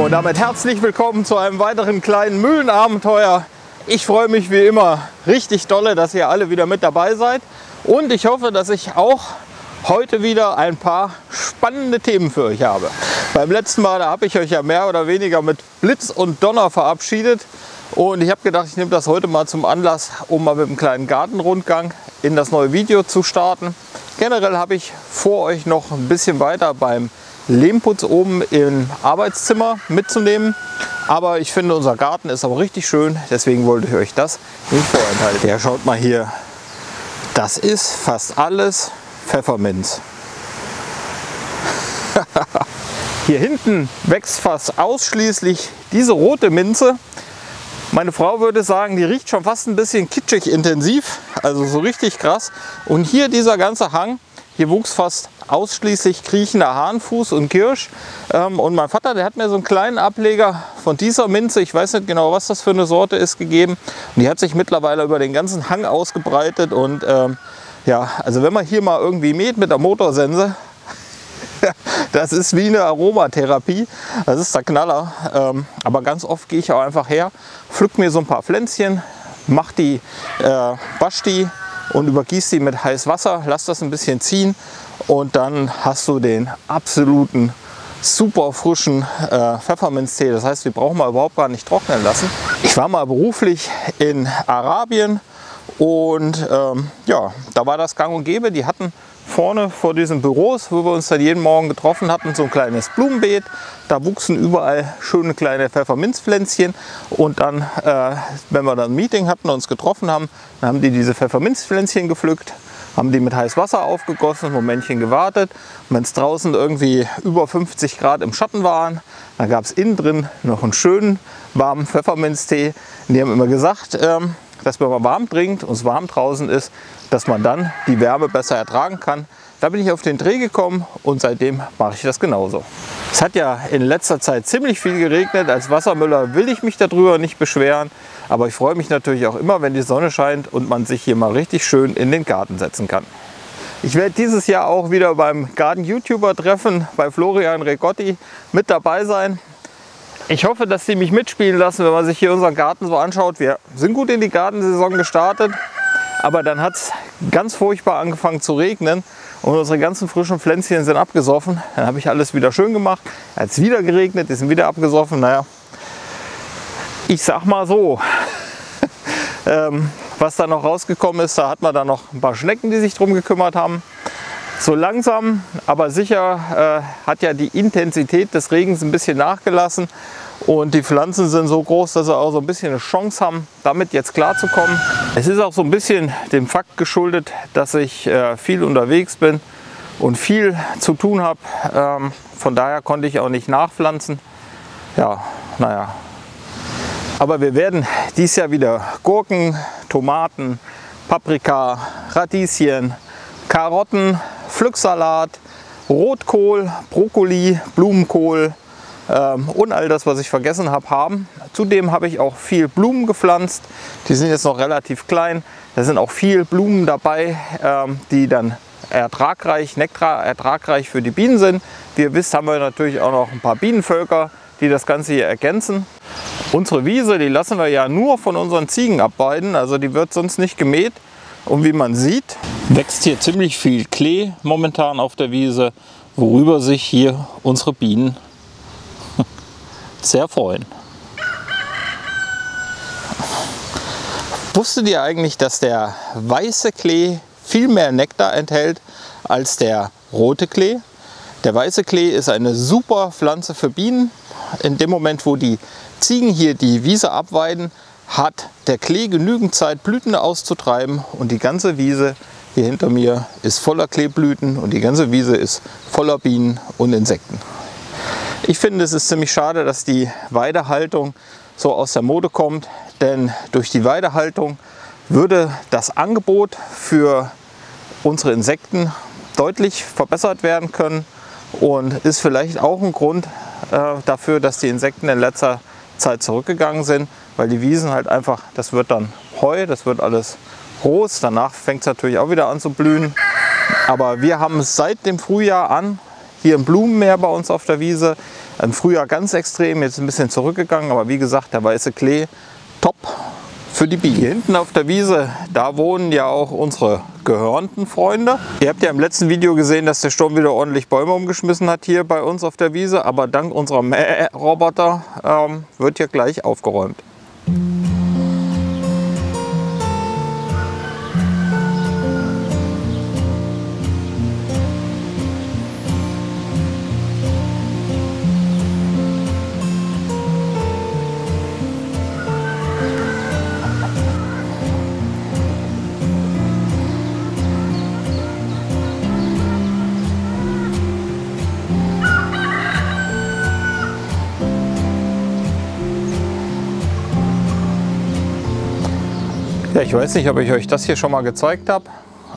Und damit herzlich willkommen zu einem weiteren kleinen Mühlenabenteuer. Ich freue mich wie immer richtig dolle, dass ihr alle wieder mit dabei seid. Und ich hoffe, dass ich auch heute wieder ein paar spannende Themen für euch habe. Beim letzten Mal, da habe ich euch ja mehr oder weniger mit Blitz und Donner verabschiedet. Und ich habe gedacht, ich nehme das heute mal zum Anlass, um mal mit einem kleinen Gartenrundgang in das neue Video zu starten. Generell habe ich vor, euch noch ein bisschen weiter beim Lehmputz oben im Arbeitszimmer mitzunehmen. Aber ich finde, unser Garten ist auch richtig schön, deswegen wollte ich euch das nicht vorenthalten. Ja, schaut mal hier, das ist fast alles Pfefferminz. Hier hinten wächst fast ausschließlich diese rote Minze. Meine Frau würde sagen, die riecht schon fast ein bisschen kitschig intensiv, also so richtig krass. Und hier dieser ganze Hang, hier wuchs fast ausschließlich kriechender Hahnfuß und Kirsch. Und mein Vater, der hat mir so einen kleinen Ableger von dieser Minze, ich weiß nicht genau, was das für eine Sorte ist, gegeben. Und die hat sich mittlerweile über den ganzen Hang ausgebreitet. Und ja, also wenn man hier mal irgendwie mäht mit der Motorsense, das ist wie eine Aromatherapie, das ist der Knaller. Aber ganz oft gehe ich auch einfach her, pflück mir so ein paar Pflänzchen, mach die, wasch die und übergieß die mit heißem Wasser, lass das ein bisschen ziehen und dann hast du den absoluten super frischen Pfefferminztee. Das heißt, wir brauchen wir überhaupt gar nicht trocknen lassen. Ich war mal beruflich in Arabien und ja, da war das gang und gäbe. Die hatten vorne vor diesen Büros, wo wir uns dann jeden Morgen getroffen hatten, so ein kleines Blumenbeet. Da wuchsen überall schöne kleine Pfefferminzpflänzchen. Und dann, wenn wir dann ein Meeting hatten und uns getroffen haben, dann haben die diese Pfefferminzpflänzchen gepflückt, haben die mit heißem Wasser aufgegossen, ein Momentchen gewartet. Und wenn es draußen irgendwie über 50 Grad im Schatten waren, dann gab es innen drin noch einen schönen warmen Pfefferminztee. Und die haben immer gesagt, dass wenn man warm trinkt und es warm draußen ist, dass man dann die Wärme besser ertragen kann. Da bin ich auf den Dreh gekommen und seitdem mache ich das genauso. Es hat ja in letzter Zeit ziemlich viel geregnet. Als Wassermüller will ich mich darüber nicht beschweren. Aber ich freue mich natürlich auch immer, wenn die Sonne scheint und man sich hier mal richtig schön in den Garten setzen kann. Ich werde dieses Jahr auch wieder beim Garten-YouTuber-Treffen bei Florian Ricotti mit dabei sein. Ich hoffe, dass Sie mich mitspielen lassen, wenn man sich hier unseren Garten so anschaut. Wir sind gut in die Gartensaison gestartet, aber dann hat es ganz furchtbar angefangen zu regnen und unsere ganzen frischen Pflänzchen sind abgesoffen. Dann habe ich alles wieder schön gemacht. Es hat wieder geregnet, die sind wieder abgesoffen. Naja, ich sag mal so, was da noch rausgekommen ist, da hat man dann noch ein paar Schnecken, die sich drum gekümmert haben. So langsam, aber sicher hat ja die Intensität des Regens ein bisschen nachgelassen und die Pflanzen sind so groß, dass sie auch so ein bisschen eine Chance haben, damit jetzt klarzukommen. Es ist auch so ein bisschen dem Fakt geschuldet, dass ich viel unterwegs bin und viel zu tun habe. Von daher konnte ich auch nicht nachpflanzen. Ja, naja. Aber wir werden dieses Jahr wieder Gurken, Tomaten, Paprika, Radieschen, Karotten, Pflücksalat, Rotkohl, Brokkoli, Blumenkohl und all das, was ich vergessen habe, haben. Zudem habe ich auch viel Blumen gepflanzt. Die sind jetzt noch relativ klein. Da sind auch viel Blumen dabei, die dann ertragreich, nektarertragreich für die Bienen sind. Wie ihr wisst, haben wir natürlich auch noch ein paar Bienenvölker, die das Ganze hier ergänzen. Unsere Wiese, die lassen wir ja nur von unseren Ziegen abweiden, also die wird sonst nicht gemäht. Und wie man sieht, wächst hier ziemlich viel Klee momentan auf der Wiese, worüber sich hier unsere Bienen sehr freuen. Wusstet ihr eigentlich, dass der weiße Klee viel mehr Nektar enthält als der rote Klee? Der weiße Klee ist eine super Pflanze für Bienen. In dem Moment, wo die Ziegen hier die Wiese abweiden, hat der Klee genügend Zeit, Blüten auszutreiben und die ganze Wiese hier hinter mir ist voller Kleeblüten und die ganze Wiese ist voller Bienen und Insekten. Ich finde, es ist ziemlich schade, dass die Weidehaltung so aus der Mode kommt, denn durch die Weidehaltung würde das Angebot für unsere Insekten deutlich verbessert werden können und ist vielleicht auch ein Grund dafür, dass die Insekten in letzter Zeit zurückgegangen sind, weil die Wiesen halt einfach, das wird dann Heu, das wird alles groß, danach fängt es natürlich auch wieder an zu blühen. Aber wir haben seit dem Frühjahr an hier ein Blumenmeer bei uns auf der Wiese. Im Frühjahr ganz extrem, jetzt ein bisschen zurückgegangen, aber wie gesagt, der weiße Klee, top für die Bienen. Hier hinten auf der Wiese, da wohnen ja auch unsere Gehörntenfreunde. Ihr habt ja im letzten Video gesehen, dass der Sturm wieder ordentlich Bäume umgeschmissen hat hier bei uns auf der Wiese, aber dank unserer Mähroboter wird hier gleich aufgeräumt. Ja, ich weiß nicht, ob ich euch das hier schon mal gezeigt habe,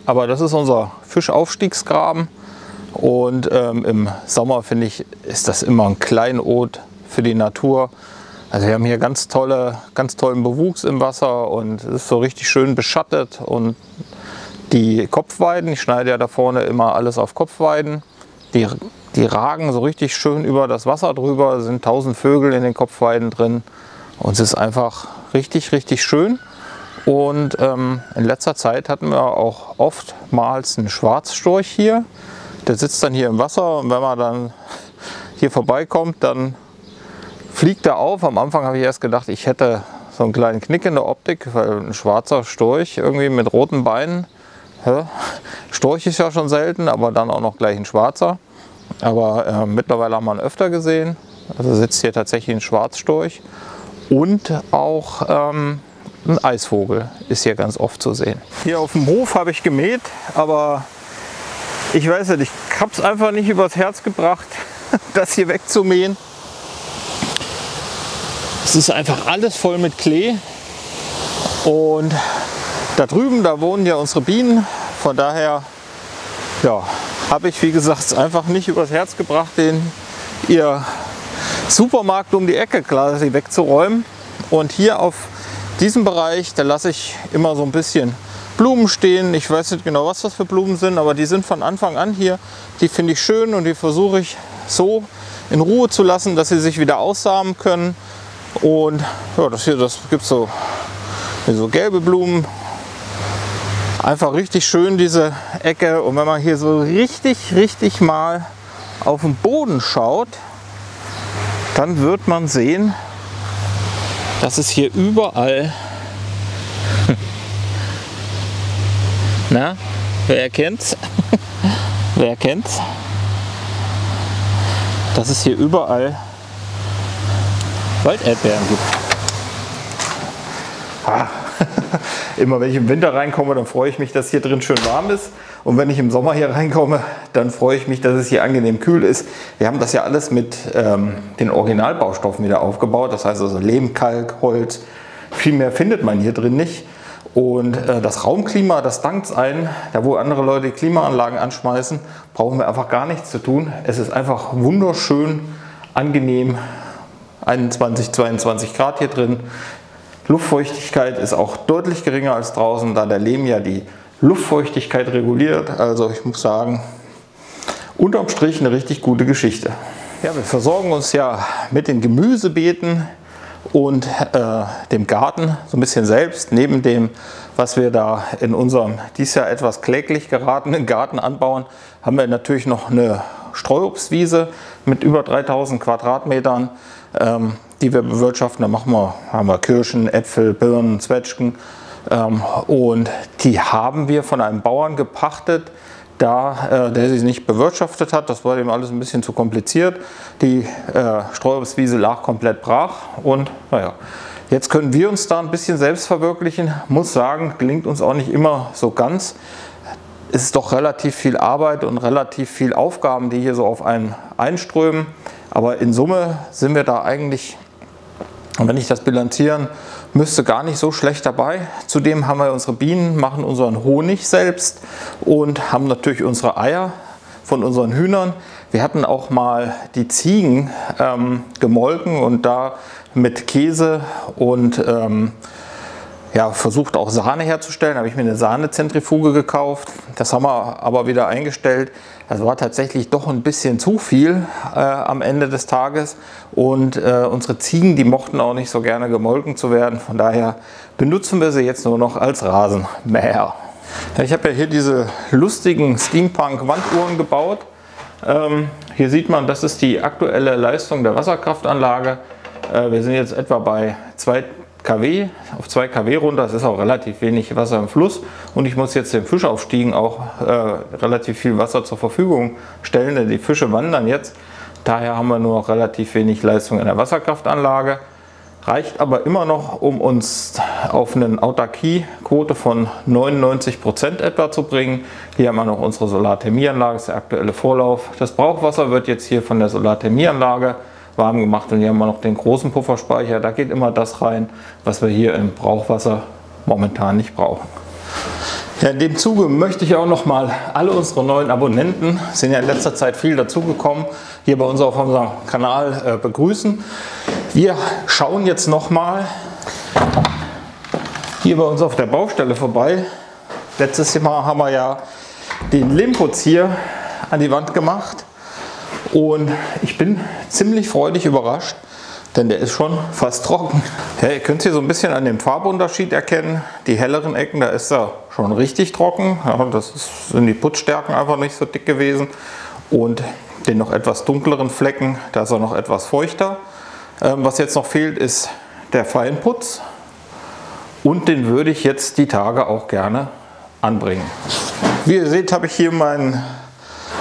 aber das ist unser Fischaufstiegsgraben und im Sommer finde ich, ist das immer ein Kleinod für die Natur. Also wir haben hier ganz tollen Bewuchs im Wasser und es ist so richtig schön beschattet und die Kopfweiden, ich schneide ja da vorne immer alles auf Kopfweiden, die ragen so richtig schön über das Wasser drüber, sind 1000 Vögel in den Kopfweiden drin und es ist einfach richtig, richtig schön. Und in letzter Zeit hatten wir auch oftmals einen Schwarzstorch hier. Der sitzt dann hier im Wasser und wenn man dann hier vorbeikommt, dann fliegt er auf. Am Anfang habe ich erst gedacht, ich hätte so einen kleinen Knick in der Optik, weil ein schwarzer Storch irgendwie mit roten Beinen, Storch ist ja schon selten, aber dann auch noch gleich ein schwarzer. Aber mittlerweile haben wir ihn öfter gesehen. Also sitzt hier tatsächlich ein Schwarzstorch und auch ein Eisvogel ist hier ganz oft zu sehen. Hier auf dem Hof habe ich gemäht, aber ich weiß nicht, ich habe es einfach nicht übers Herz gebracht, das hier wegzumähen. Es ist einfach alles voll mit Klee und da drüben, da wohnen ja unsere Bienen. Von daher ja, habe ich, wie gesagt, einfach nicht übers Herz gebracht, den ihr Supermarkt um die Ecke quasi wegzuräumen. Und hier auf diesem Bereich, da lasse ich immer so ein bisschen Blumen stehen. Ich weiß nicht genau, was das für Blumen sind, aber die sind von Anfang an hier. Die finde ich schön und die versuche ich so in Ruhe zu lassen, dass sie sich wieder aussamen können. Und ja, das gibt so gelbe Blumen. Einfach richtig schön diese Ecke. Und wenn man hier so richtig mal auf den Boden schaut, dann wird man sehen, dass es hier überall, na, wer erkennt's? Wer erkennt's? Dass es hier überall Walderdbeeren gibt. Immer wenn ich im Winter reinkomme, dann freue ich mich, dass hier drin schön warm ist. Und wenn ich im Sommer hier reinkomme, dann freue ich mich, dass es hier angenehm kühl ist. Wir haben das ja alles mit den Originalbaustoffen wieder aufgebaut. Das heißt also Lehm, Kalk, Holz. Viel mehr findet man hier drin nicht. Und das Raumklima, das dankt ein. Da wo andere Leute die Klimaanlagen anschmeißen, brauchen wir einfach gar nichts zu tun. Es ist einfach wunderschön, angenehm. 21, 22 Grad hier drin. Luftfeuchtigkeit ist auch deutlich geringer als draußen, da der Lehm ja die Luftfeuchtigkeit reguliert. Also ich muss sagen, unterm Strich eine richtig gute Geschichte. Ja, wir versorgen uns ja mit den Gemüsebeeten und dem Garten so ein bisschen selbst. Neben dem, was wir da in unserem dieses Jahr etwas kläglich geratenen Garten anbauen, haben wir natürlich noch eine Streuobstwiese mit über 3000 Quadratmetern, die wir bewirtschaften. Da haben wir Kirschen, Äpfel, Birnen, Zwetschgen und die haben wir von einem Bauern gepachtet, der sie nicht bewirtschaftet hat. Das war dem alles ein bisschen zu kompliziert. Die Streuobstwiese lag komplett brach und naja, jetzt können wir uns da ein bisschen selbst verwirklichen. Muss sagen, gelingt uns auch nicht immer so ganz. Es ist doch relativ viel Arbeit und relativ viel Aufgaben, die hier so auf einen einströmen. Aber in Summe sind wir da eigentlich, wenn ich das bilanzieren müsste, gar nicht so schlecht dabei. Zudem haben wir unsere Bienen, machen unseren Honig selbst und haben natürlich unsere Eier von unseren Hühnern. Wir hatten auch mal die Ziegen gemolken und da mit Käse und ja, versucht auch Sahne herzustellen. Da habe ich mir eine Sahnezentrifuge gekauft. Das haben wir aber wieder eingestellt. Das war tatsächlich doch ein bisschen zu viel am Ende des Tages. Und unsere Ziegen, die mochten auch nicht so gerne gemolken zu werden. Von daher benutzen wir sie jetzt nur noch als Rasenmäher. Ja, ich habe ja hier diese lustigen Steampunk-Wanduhren gebaut. Hier sieht man, das ist die aktuelle Leistung der Wasserkraftanlage. Wir sind jetzt etwa bei 2 kW, auf 2 kW runter. Es ist auch relativ wenig Wasser im Fluss und ich muss jetzt den Fischaufstiegen auch relativ viel Wasser zur Verfügung stellen, denn die Fische wandern jetzt. Daher haben wir nur noch relativ wenig Leistung in der Wasserkraftanlage. Reicht aber immer noch, um uns auf eine Autarkie-Quote von 99% etwa zu bringen. Hier haben wir noch unsere Solarthermieanlage, das ist der aktuelle Vorlauf. Das Brauchwasser wird jetzt hier von der Solarthermieanlage warm gemacht und hier haben wir noch den großen Pufferspeicher. Da geht immer das rein, was wir hier im Brauchwasser momentan nicht brauchen. Ja, in dem Zuge möchte ich auch noch mal alle unsere neuen Abonnenten, sind ja in letzter Zeit viel dazugekommen, hier bei uns auf unserem Kanal begrüßen. Wir schauen jetzt noch mal hier bei uns auf der Baustelle vorbei. Letztes Mal haben wir ja den Lehmputz hier an die Wand gemacht. Und ich bin ziemlich freudig überrascht, denn der ist schon fast trocken. Ja, ihr könnt hier so ein bisschen an dem Farbunterschied erkennen. Die helleren Ecken, da ist er schon richtig trocken. Ja, sind die Putzstärken einfach nicht so dick gewesen. Und den noch etwas dunkleren Flecken, da ist er noch etwas feuchter. Was jetzt noch fehlt, ist der Feinputz. Und den würde ich jetzt die Tage auch gerne anbringen. Wie ihr seht, habe ich hier meine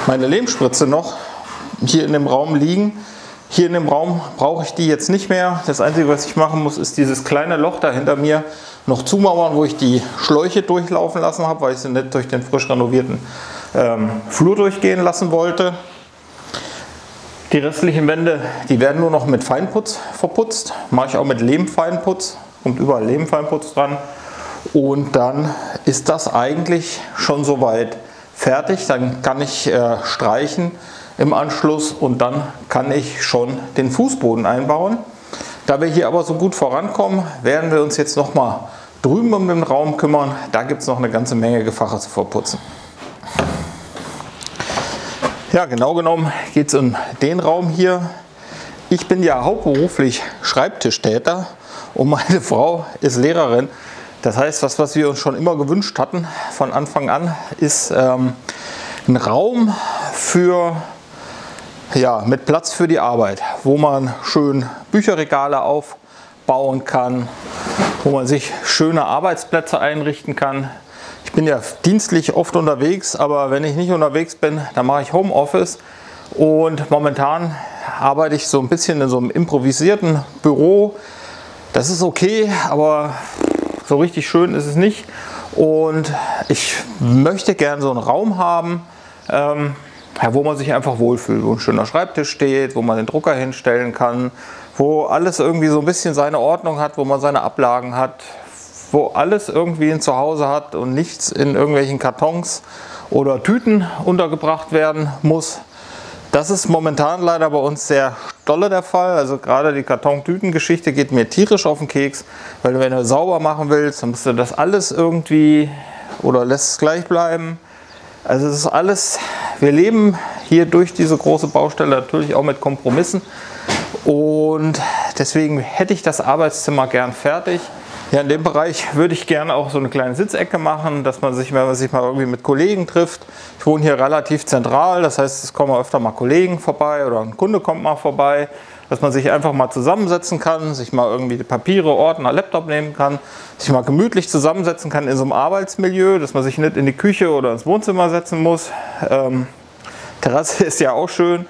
Lehmspritze noch hier in dem Raum liegen. Hier in dem Raum brauche ich die jetzt nicht mehr. Das Einzige, was ich machen muss, ist dieses kleine Loch da hinter mir noch zumauern, wo ich die Schläuche durchlaufen lassen habe, weil ich sie nicht durch den frisch renovierten Flur durchgehen lassen wollte. Die restlichen Wände, die werden nur noch mit Feinputz verputzt. Mache ich auch mit Lehmfeinputz. Kommt überall Lehmfeinputz dran. Und dann ist das eigentlich schon soweit fertig. Dann kann ich streichen im Anschluss und dann kann ich schon den Fußboden einbauen. Da wir hier aber so gut vorankommen, werden wir uns jetzt noch mal drüben um den Raum kümmern. Da gibt es noch eine ganze Menge Gefache zu verputzen. Ja, genau genommen geht es um den Raum hier. Ich bin ja hauptberuflich Schreibtischtäter und meine Frau ist Lehrerin. Das heißt, was wir uns schon immer gewünscht hatten von Anfang an, ist ein Raum für mit Platz für die Arbeit, wo man schön Bücherregale aufbauen kann, wo man sich schöne Arbeitsplätze einrichten kann. Ich bin ja dienstlich oft unterwegs, aber wenn ich nicht unterwegs bin, dann mache ich Homeoffice und momentan arbeite ich so ein bisschen in so einem improvisierten Büro. Das ist okay, aber so richtig schön ist es nicht und ich möchte gerne so einen Raum haben, wo man sich einfach wohlfühlt, wo ein schöner Schreibtisch steht, wo man den Drucker hinstellen kann, wo alles irgendwie so ein bisschen seine Ordnung hat, wo man seine Ablagen hat, wo alles irgendwie ein Zuhause hat und nichts in irgendwelchen Kartons oder Tüten untergebracht werden muss. Das ist momentan leider bei uns sehr dolle der Fall. Also gerade die Karton-Tüten-Geschichte geht mir tierisch auf den Keks, weil wenn du sauber machen willst, dann musst du das alles irgendwie oder lässt es gleich bleiben. Also es ist alles, wir leben hier durch diese große Baustelle natürlich auch mit Kompromissen und deswegen hätte ich das Arbeitszimmer gern fertig. Ja, in dem Bereich würde ich gerne auch so eine kleine Sitzecke machen, dass man sich, wenn man sich mal irgendwie mit Kollegen trifft. Ich wohne hier relativ zentral, das heißt, es kommen öfter mal Kollegen vorbei oder ein Kunde kommt mal vorbei, dass man sich einfach mal zusammensetzen kann, sich mal irgendwie die Papiere, Ordner, Laptop nehmen kann, sich mal gemütlich zusammensetzen kann in so einem Arbeitsmilieu, dass man sich nicht in die Küche oder ins Wohnzimmer setzen muss. Terrasse ist ja auch schön,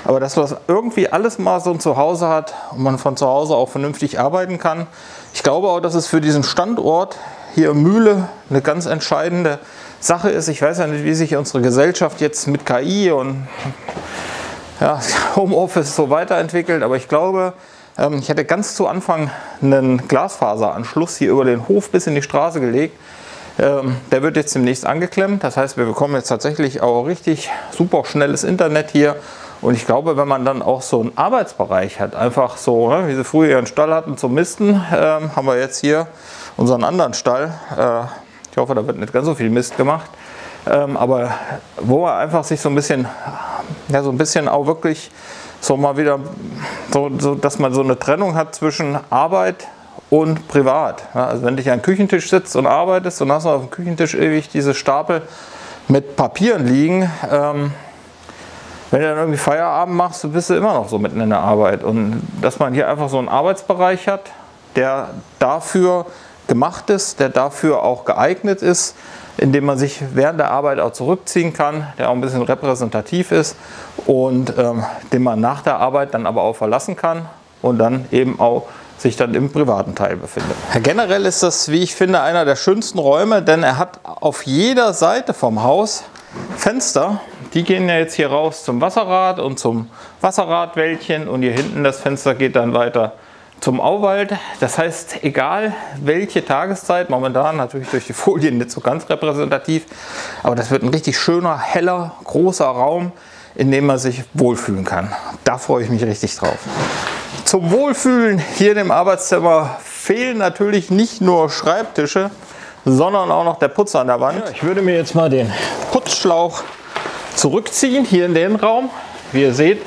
aber dass man irgendwie alles mal so ein Zuhause hat und man von zu Hause auch vernünftig arbeiten kann. Ich glaube auch, dass es für diesen Standort hier in Mühle eine ganz entscheidende Sache ist. Ich weiß ja nicht, wie sich unsere Gesellschaft jetzt mit KI und Homeoffice so weiterentwickelt, aber ich glaube, ich hätte ganz zu Anfang einen Glasfaseranschluss hier über den Hof bis in die Straße gelegt. Der wird jetzt demnächst angeklemmt, das heißt, wir bekommen jetzt tatsächlich auch richtig super schnelles Internet hier. Und ich glaube, wenn man dann auch so einen Arbeitsbereich hat, einfach so, wie sie früher ihren Stall hatten zum Misten, haben wir jetzt hier unseren anderen Stall. Ich hoffe, da wird nicht ganz so viel Mist gemacht. Aber wo er einfach sich so ein bisschen, ja, so ein bisschen auch wirklich so mal wieder, so dass man so eine Trennung hat zwischen Arbeit und privat. Ja, also wenn du an den Küchentisch sitzt und arbeitest und hast auf dem Küchentisch ewig diese Stapel mit Papieren liegen, wenn du dann irgendwie Feierabend machst, bist du immer noch so mitten in der Arbeit. Und dass man hier einfach so einen Arbeitsbereich hat, der dafür gemacht ist, der dafür auch geeignet ist, indem man sich während der Arbeit auch zurückziehen kann, der auch ein bisschen repräsentativ ist und den man nach der Arbeit dann aber auch verlassen kann und dann eben auch sich dann im privaten Teil befindet. Generell ist das, wie ich finde, einer der schönsten Räume, denn er hat auf jeder Seite vom Haus Fenster. Die gehen ja jetzt hier raus zum Wasserrad und zum Wasserradwäldchen und hier hinten das Fenster geht dann weiter zum Auwald. Das heißt, egal welche Tageszeit, momentan natürlich durch die Folien nicht so ganz repräsentativ, aber das wird ein richtig schöner, heller, großer Raum, in dem man sich wohlfühlen kann. Da freue ich mich richtig drauf. Zum Wohlfühlen hier in dem Arbeitszimmer fehlen natürlich nicht nur Schreibtische, sondern auch noch der Putz an der Wand. Ja, ich würde mir jetzt mal den Putzschlauch zurückziehen, hier in den Raum. Wie ihr seht,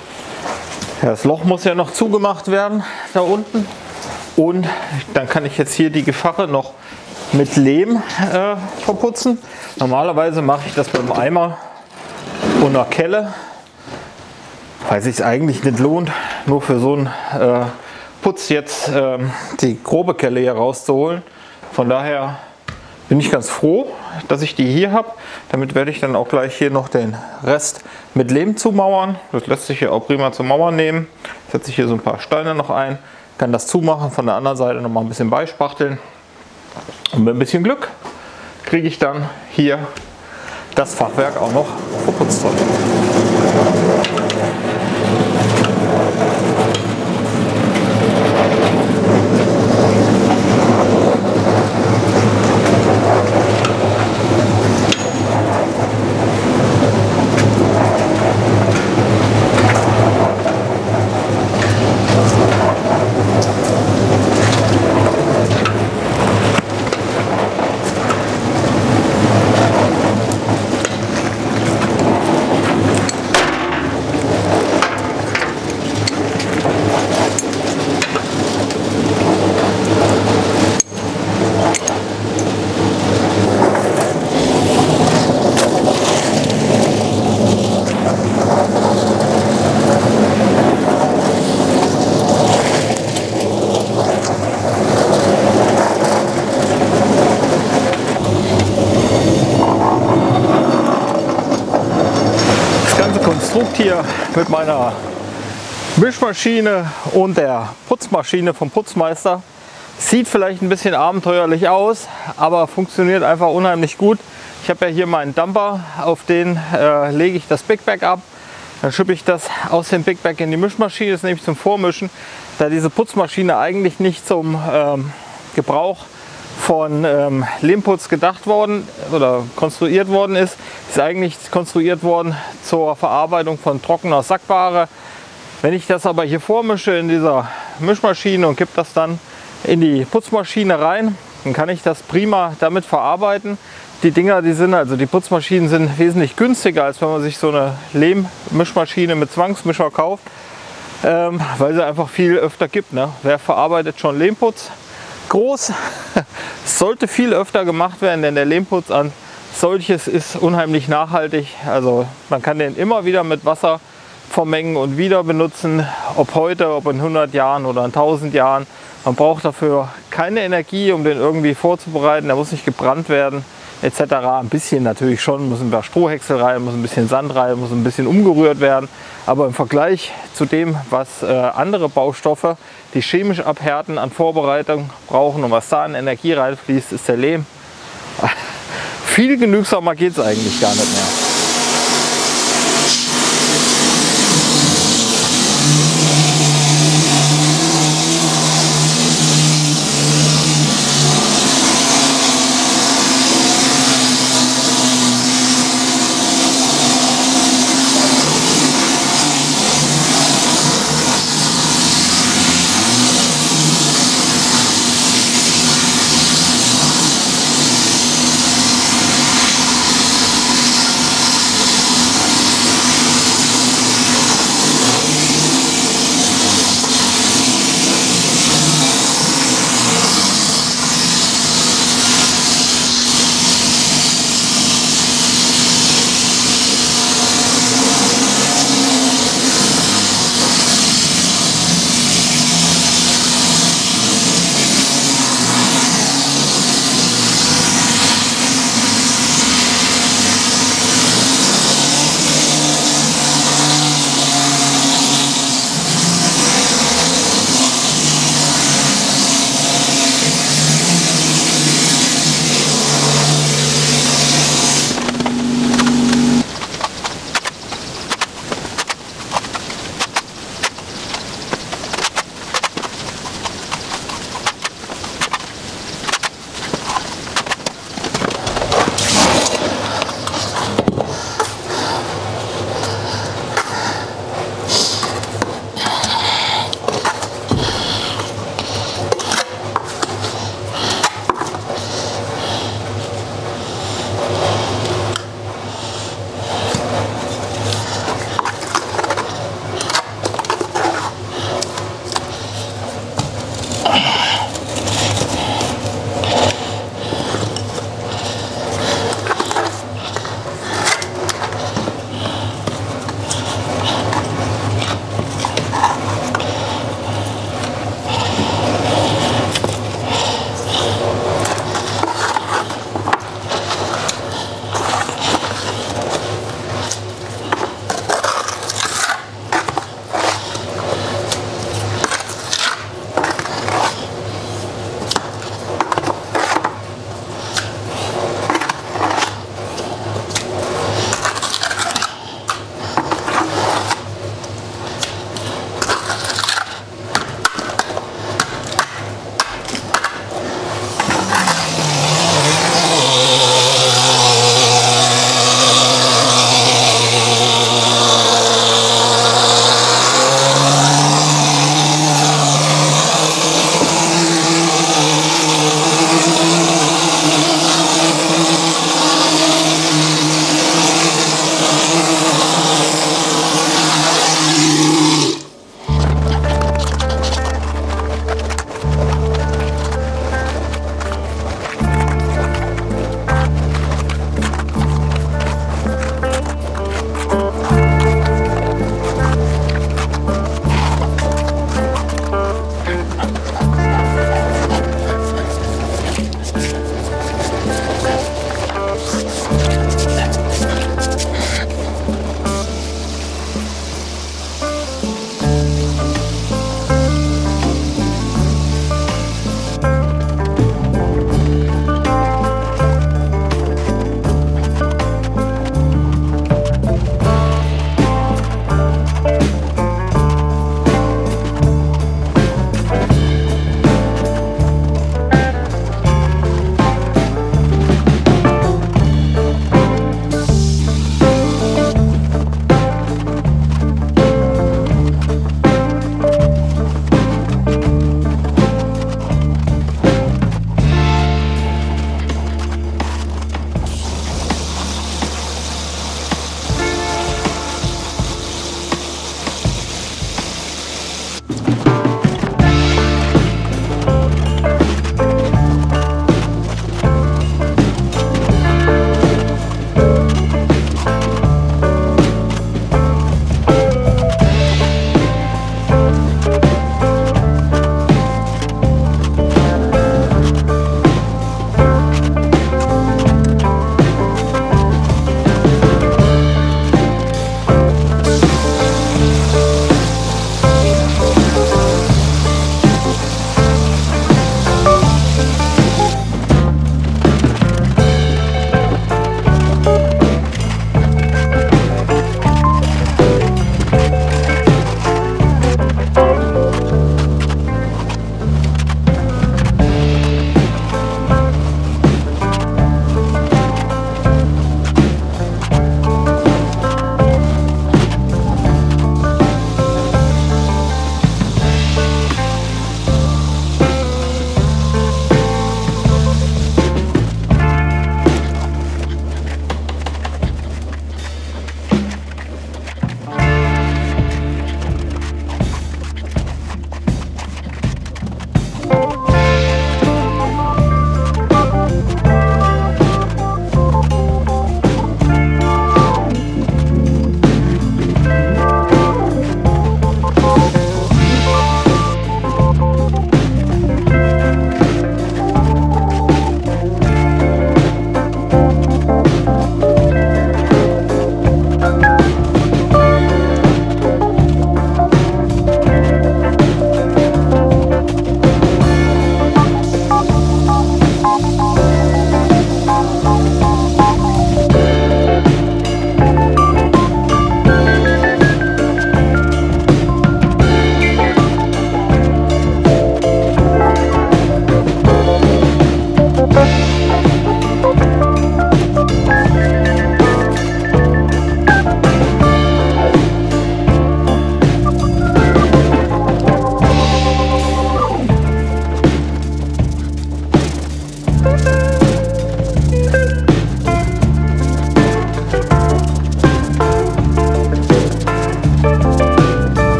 das Loch muss ja noch zugemacht werden, da unten. Und dann kann ich jetzt hier die Gefache noch mit Lehm verputzen. Normalerweise mache ich das mit einem Eimer und einer Kelle, weil es sich eigentlich nicht lohnt, nur für so einen Putz jetzt die grobe Kelle hier rauszuholen. Von daher bin ich ganz froh, dass ich die hier habe. Damit werde ich dann auch gleich hier noch den Rest mit Lehm zumauern. Das lässt sich hier auch prima zum Mauern nehmen. Setze ich hier so ein paar Steine noch ein, kann das zumachen, von der anderen Seite noch mal ein bisschen beispachteln. Und mit ein bisschen Glück kriege ich dann hier das Fachwerk auch noch verputzt. Hier mit meiner Mischmaschine und der Putzmaschine vom Putzmeister. Sieht vielleicht ein bisschen abenteuerlich aus, aber funktioniert einfach unheimlich gut. Ich habe ja hier meinen Dumper, auf den lege ich das Big Bag ab. Dann schippe ich das aus dem Big Bag in die Mischmaschine, das nehme ich zum Vormischen. Da diese Putzmaschine eigentlich nicht zum Gebrauch von Lehmputz gedacht worden oder konstruiert worden ist eigentlich konstruiert worden zur Verarbeitung von trockener Sackware. Wenn ich das aber hier vormische in dieser Mischmaschine und kippe das dann in die Putzmaschine rein, dann kann ich das prima damit verarbeiten. Die Dinger, die Putzmaschinen sind wesentlich günstiger, als wenn man sich so eine Lehmmischmaschine mit Zwangsmischer kauft, weil sie einfach viel öfter gibt. Ne? Wer verarbeitet schon Lehmputz? Groß. Es sollte viel öfter gemacht werden, denn der Lehmputz an solches ist unheimlich nachhaltig. Also man kann den immer wieder mit Wasser vermengen und wieder benutzen, ob heute, ob in 100 Jahren oder in 1000 Jahren. Man braucht dafür keine Energie, um den irgendwie vorzubereiten. Der muss nicht gebrannt werden etc. Ein bisschen natürlich schon, muss ein paar Strohhäcksel rein, muss ein bisschen Sand rein, muss ein bisschen umgerührt werden. Aber im Vergleich zu dem, was andere Baustoffe, die chemisch abhärten, an Vorbereitung brauchen und was da an Energie reinfließt, ist der Lehm. Viel genügsamer geht es eigentlich gar nicht mehr.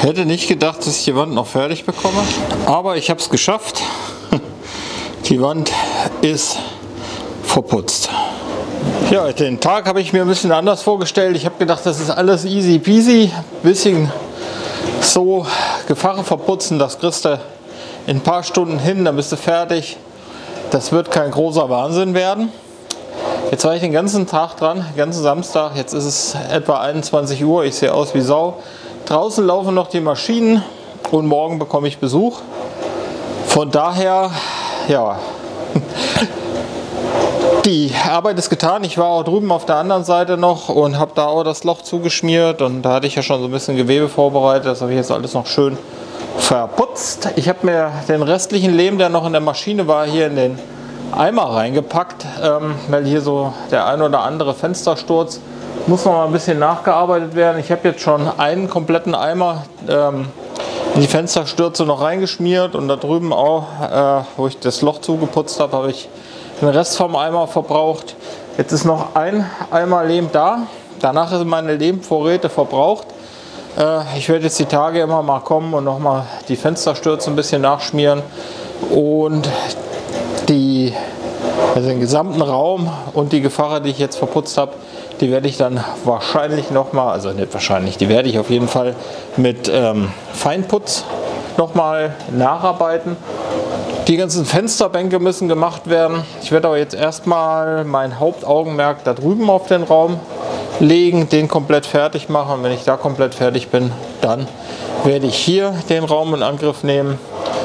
Hätte nicht gedacht, dass ich die Wand noch fertig bekomme, aber ich habe es geschafft. Die Wand ist verputzt. Ja, den Tag habe ich mir ein bisschen anders vorgestellt. Ich habe gedacht, das ist alles easy peasy. Bisschen so Gefache verputzen, das kriegst du in ein paar Stunden hin, dann bist du fertig. Das wird kein großer Wahnsinn werden. Jetzt war ich den ganzen Tag dran, den ganzen Samstag. Jetzt ist es etwa 21 Uhr. Ich sehe aus wie Sau. Draußen laufen noch die Maschinen und morgen bekomme ich Besuch. Von daher, ja, die Arbeit ist getan. Ich war auch drüben auf der anderen Seite noch und habe da auch das Loch zugeschmiert. Und da hatte ich ja schon so ein bisschen Gewebe vorbereitet. Das habe ich jetzt alles noch schön verputzt. Ich habe mir den restlichen Lehm, der noch in der Maschine war, hier in den Eimer reingepackt, weil hier so der ein oder andere Fenstersturz muss noch mal ein bisschen nachgearbeitet werden. Ich habe jetzt schon einen kompletten Eimer in die Fensterstürze noch reingeschmiert und da drüben auch, wo ich das Loch zugeputzt habe, habe ich den Rest vom Eimer verbraucht. Jetzt ist noch ein Eimer Lehm da. Danach sind meine Lehmvorräte verbraucht. Ich werde jetzt die Tage immer mal kommen und noch mal die Fensterstürze ein bisschen nachschmieren und den gesamten Raum und die Gefache, die ich jetzt verputzt habe, die werde ich dann wahrscheinlich nochmal, also nicht wahrscheinlich, die werde ich auf jeden Fall mit Feinputz nochmal nacharbeiten. Die ganzen Fensterbänke müssen gemacht werden. Ich werde aber jetzt erstmal mein Hauptaugenmerk da drüben auf den Raum legen, den komplett fertig machen. Und wenn ich da komplett fertig bin, dann werde ich hier den Raum in Angriff nehmen.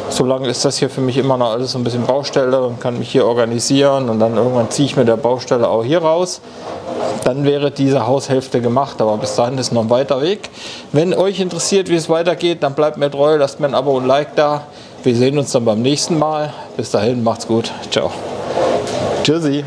Solange ist das hier für mich immer noch alles so ein bisschen Baustelle und kann mich hier organisieren und dann irgendwann ziehe ich mit der Baustelle auch hier raus. Dann wäre diese Haushälfte gemacht, aber bis dahin ist noch ein weiter Weg. Wenn euch interessiert, wie es weitergeht, dann bleibt mir treu, lasst mir ein Abo und ein Like da. Wir sehen uns dann beim nächsten Mal. Bis dahin, macht's gut. Ciao. Tschüssi.